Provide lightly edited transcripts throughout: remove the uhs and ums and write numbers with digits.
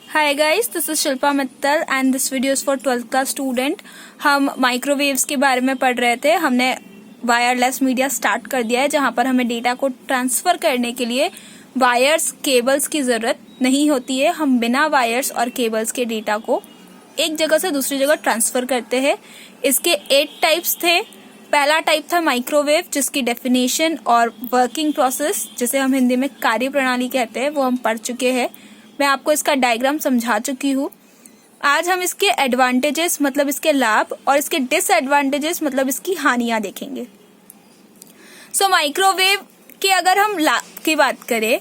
Hi guys, this is Shilpa Mittal and this video is for 12th class student। हम microwaves के बारे में पढ़ रहे थे। हमने वायरलेस मीडिया स्टार्ट कर दिया है जहां पर हमें डेटा को ट्रांसफर करने के लिए वायर्स केबल्स की जरूरत नहीं होती है। हम बिना वायर्स और केबल्स के डेटा को एक जगह से दूसरी जगह ट्रांसफर करते हैं। इसके 8 टाइप्स थे। पहला टाइप था माइक्रोवेव, जिसकी डेफिनेशन और वर्किंग प्रोसेस, जिसे हम हिंदी में कार्य प्रणाली कहते हैं, वो हम पढ़ चुके हैं। मैं आपको इसका डायग्राम समझा चुकी हूँ। आज हम इसके एडवांटेजेस मतलब इसके लाभ और इसके डिसएडवांटेजेस मतलब इसकी हानियां देखेंगे। माइक्रोवेव की अगर हम लाभ की बात करें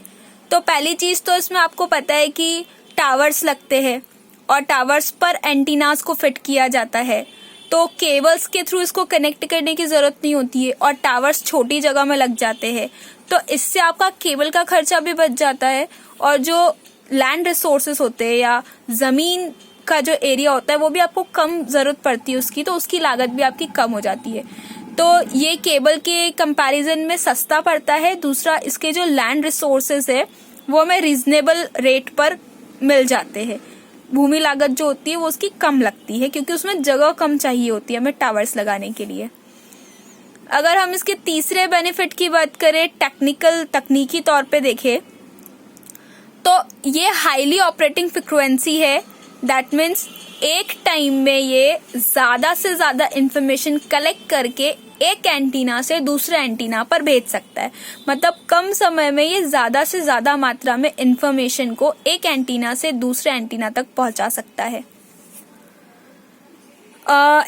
तो पहली चीज तो इसमें आपको पता है कि टावर्स लगते हैं और टावर्स पर एंटीनास को फिट किया जाता है, तो केबल्स के थ्रू इसको कनेक्ट करने की जरूरत नहीं होती है और टावर्स छोटी जगह में लग जाते हैं, तो इससे आपका केबल का खर्चा भी बच जाता है और जो लैंड रिसोर्सेस होते हैं या जमीन का जो एरिया होता है वो भी आपको कम जरूरत पड़ती है उसकी, तो उसकी लागत भी आपकी कम हो जाती है। तो ये केबल के कंपैरिजन में सस्ता पड़ता है। दूसरा, इसके जो लैंड रिसोर्सेस है वो हमें रीजनेबल रेट पर मिल जाते हैं। भूमि लागत जो होती है वो उसकी कम लगती है क्योंकि उसमें जगह कम चाहिए होती है हमें टावर्स लगाने के लिए। अगर हम इसके तीसरे बेनिफिट की बात करें, तकनीकी तौर पे देखें तो ये हाईली ऑपरेटिंग फ्रिक्वेंसी है। दैट मीन्स एक टाइम में ये ज्यादा से ज्यादा इंफॉर्मेशन कलेक्ट करके एक एंटीना से दूसरे एंटीना पर भेज सकता है। मतलब कम समय में ये ज्यादा से ज्यादा मात्रा में इंफॉर्मेशन को एक एंटीना से दूसरे एंटीना तक पहुंचा सकता है।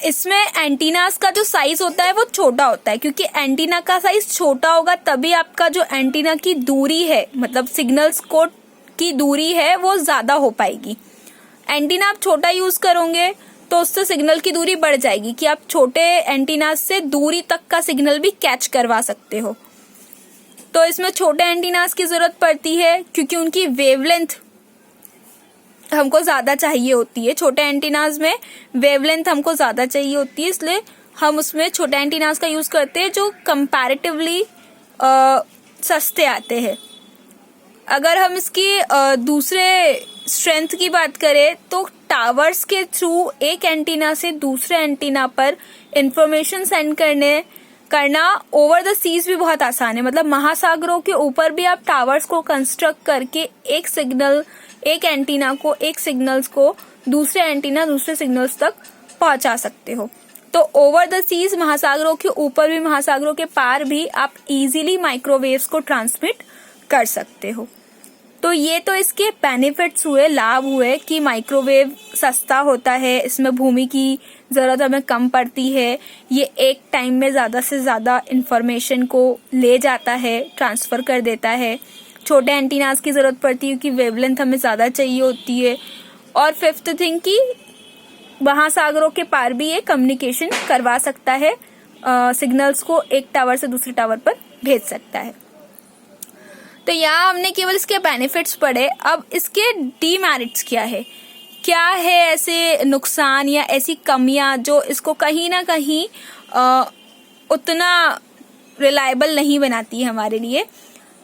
इसमें एंटीनास का जो साइज होता है वो छोटा होता है, क्योंकि एंटीना का साइज छोटा होगा तभी आपका जो एंटीना की दूरी है मतलब सिग्नल्स को की दूरी है वो ज्यादा हो पाएगी। एंटीना आप छोटा यूज करोगे तो उससे सिग्नल की दूरी बढ़ जाएगी कि आप छोटे एंटीना से दूरी तक का सिग्नल भी कैच करवा सकते हो। तो इसमें छोटे एंटीनास की जरूरत पड़ती है क्योंकि उनकी वेवलेंथ हमको ज्यादा चाहिए होती है। छोटे एंटीनास में वेवलेंथ हमको ज्यादा चाहिए होती है, इसलिए हम उसमें छोटे एंटीनास का यूज करते हैं जो कंपैरेटिवली सस्ते आते हैं। अगर हम इसकी दूसरे स्ट्रेंथ की बात करें तो टावर्स के थ्रू एक एंटीना से दूसरे एंटीना पर इंफॉर्मेशन सेंड करना ओवर द सीज भी बहुत आसान है। मतलब महासागरों के ऊपर भी आप टावर्स को कंस्ट्रक्ट करके एक एंटीना को एक सिग्नल्स को दूसरे एंटीना दूसरे सिग्नल्स तक पहुंचा सकते हो। तो ओवर द सीज महासागरों के ऊपर भी महासागरों के पार भी आप इजीली माइक्रोवेव्स को ट्रांसमिट कर सकते हो। तो ये तो इसके बेनिफिट्स हुए, लाभ हुए कि माइक्रोवेव सस्ता होता है, इसमें भूमि की जरूरत हमें कम पड़ती है, ये एक टाइम में ज्यादा से ज्यादा इंफॉर्मेशन को ले जाता है, ट्रांसफर कर देता है। छोटे एंटीनास की जरूरत पड़ती है क्योंकि वेवलेंथ हमें ज्यादा चाहिए होती है। और फिफ्थ थिंग कि महासागरों के पार भी ये कम्युनिकेशन करवा सकता है, सिग्नल्स को एक टावर से दूसरे टावर पर भेज सकता है। तो यहाँ हमने केवल इसके बेनिफिट्स पढ़े। अब इसके डीमेरिट्स क्या है ऐसे नुकसान या ऐसी कमियां जो इसको कहीं ना कहीं उतना रिलायबल नहीं बनाती है हमारे लिए।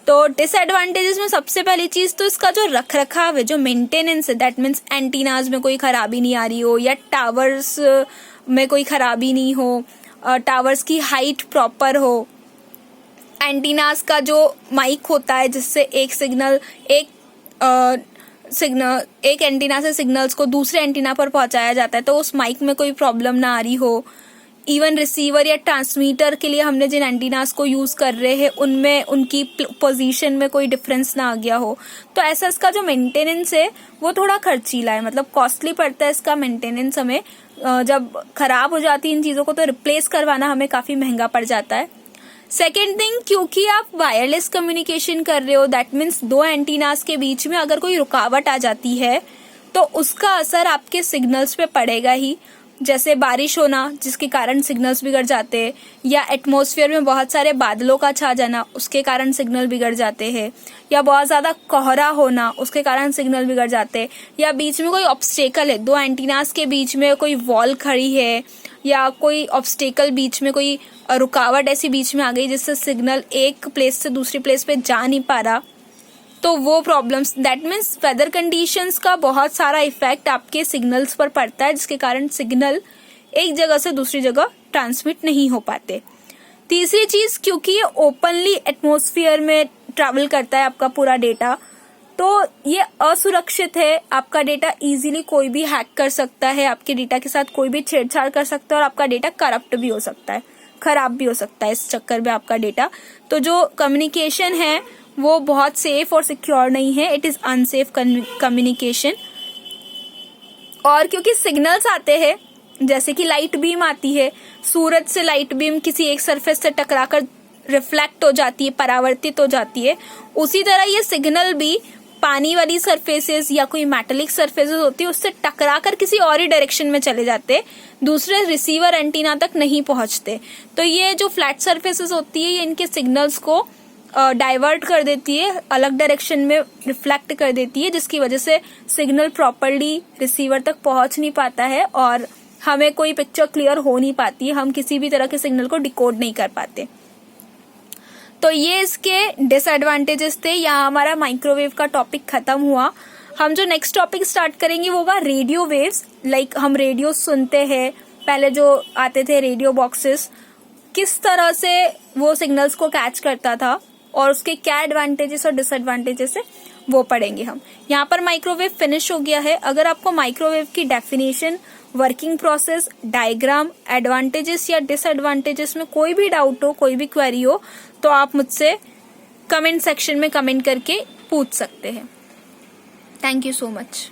तो डिसएडवांटेजेस में सबसे पहली चीज तो इसका जो रख रखाव है, जो मेंटेनेंस है, दैट मीन्स एंटीनाज में कोई खराबी नहीं आ रही हो या टावर्स में कोई खराबी नहीं हो, टावर्स की हाइट प्रॉपर हो, एंटीनास का जो माइक होता है जिससे एक एंटीना से सिग्नल्स को दूसरे एंटीना पर पहुंचाया जाता है, तो उस माइक में कोई प्रॉब्लम ना आ रही हो। इवन रिसीवर या ट्रांसमीटर के लिए हमने जिन एंटीनास को यूज कर रहे हैं उनमें उनकी पोजीशन में कोई डिफरेंस ना आ गया हो। तो ऐसा इसका जो मेंटेनेंस है वो थोड़ा खर्चीला है, मतलब कॉस्टली पड़ता है इसका मेंटेनेंस हमें। जब खराब हो जाती है इन चीजों को तो रिप्लेस करवाना हमें काफी महंगा पड़ जाता है। सेकेंड थिंग, क्योंकि आप वायरलेस कम्युनिकेशन कर रहे हो, दैट मीन्स दो एंटीनास के बीच में अगर कोई रुकावट आ जाती है तो उसका असर आपके सिग्नल्स पे पड़ेगा ही। जैसे बारिश होना जिसके कारण सिग्नल्स बिगड़ जाते हैं, या एटमॉस्फेयर में बहुत सारे बादलों का छा जाना उसके कारण सिग्नल बिगड़ जाते हैं, या बहुत ज्यादा कोहरा होना उसके कारण सिग्नल बिगड़ जाते हैं, या बीच में कोई ऑब्स्टेकल है, दो एंटीनास के बीच में कोई वॉल खड़ी है या कोई ऑब्स्टेकल बीच में कोई रुकावट ऐसी बीच में आ गई जिससे सिग्नल एक प्लेस से दूसरी प्लेस पे जा नहीं पा रहा, तो वो problems, that means weather conditions का बहुत सारा इफेक्ट आपके सिग्नल्स पर पड़ता है, जिसके कारण सिग्नल एक जगह से दूसरी जगह ट्रांसमिट नहीं हो पाते। तीसरी चीज, क्योंकि ये ओपनली एटमॉस्फेयर में ट्रैवल करता है आपका पूरा डेटा, तो ये असुरक्षित है। आपका डेटा इजीली कोई भी हैक कर सकता है, आपके डेटा के साथ कोई भी छेड़छाड़ कर सकता है, और आपका डेटा करप्ट भी हो सकता है, खराब भी हो सकता है इस चक्कर में आपका डेटा। तो जो कम्युनिकेशन है वो बहुत सेफ और सिक्योर नहीं है, इट इज अनसेफ कम्युनिकेशन। और क्योंकि सिग्नल्स आते हैं, जैसे कि लाइट बीम आती है, सूरज से लाइट बीम किसी एक सरफेस से टकराकर रिफ्लेक्ट हो जाती है, परावर्तित हो जाती है, उसी तरह ये सिग्नल भी पानी वाली सरफेसेस या कोई मेटेलिक सरफेसेस होती है उससे टकराकर किसी और ही डायरेक्शन में चले जाते, दूसरे रिसीवर एंटीना तक नहीं पहुंचते। तो ये जो फ्लैट सरफेसेस होती है ये इनके सिग्नल्स को डाइवर्ट कर देती है, अलग डायरेक्शन में रिफ्लेक्ट कर देती है, जिसकी वजह से सिग्नल प्रॉपरली रिसीवर तक पहुंच नहीं पाता है और हमें कोई पिक्चर क्लियर हो नहीं पाती है, हम किसी भी तरह के सिग्नल को डिकोड नहीं कर पाते। तो ये इसके डिसएडवांटेजेस थे। यहाँ हमारा माइक्रोवेव का टॉपिक खत्म हुआ। हम जो नेक्स्ट टॉपिक स्टार्ट करेंगे वो होगा रेडियो वेव्स। लाइक हम रेडियो सुनते हैं, पहले जो आते थे रेडियो बॉक्सेस, किस तरह से वो सिग्नल्स को कैच करता था और उसके क्या एडवांटेजेस और डिसएडवांटेजेस है वो पढ़ेंगे हम। यहाँ पर माइक्रोवेव फिनिश हो गया है। अगर आपको माइक्रोवेव की definition, working process, diagram, advantages या डिसएडवांटेजेस में कोई भी डाउट हो, कोई भी क्वेरी हो, तो आप मुझसे कमेंट सेक्शन में कमेंट करके पूछ सकते हैं। Thank you so much.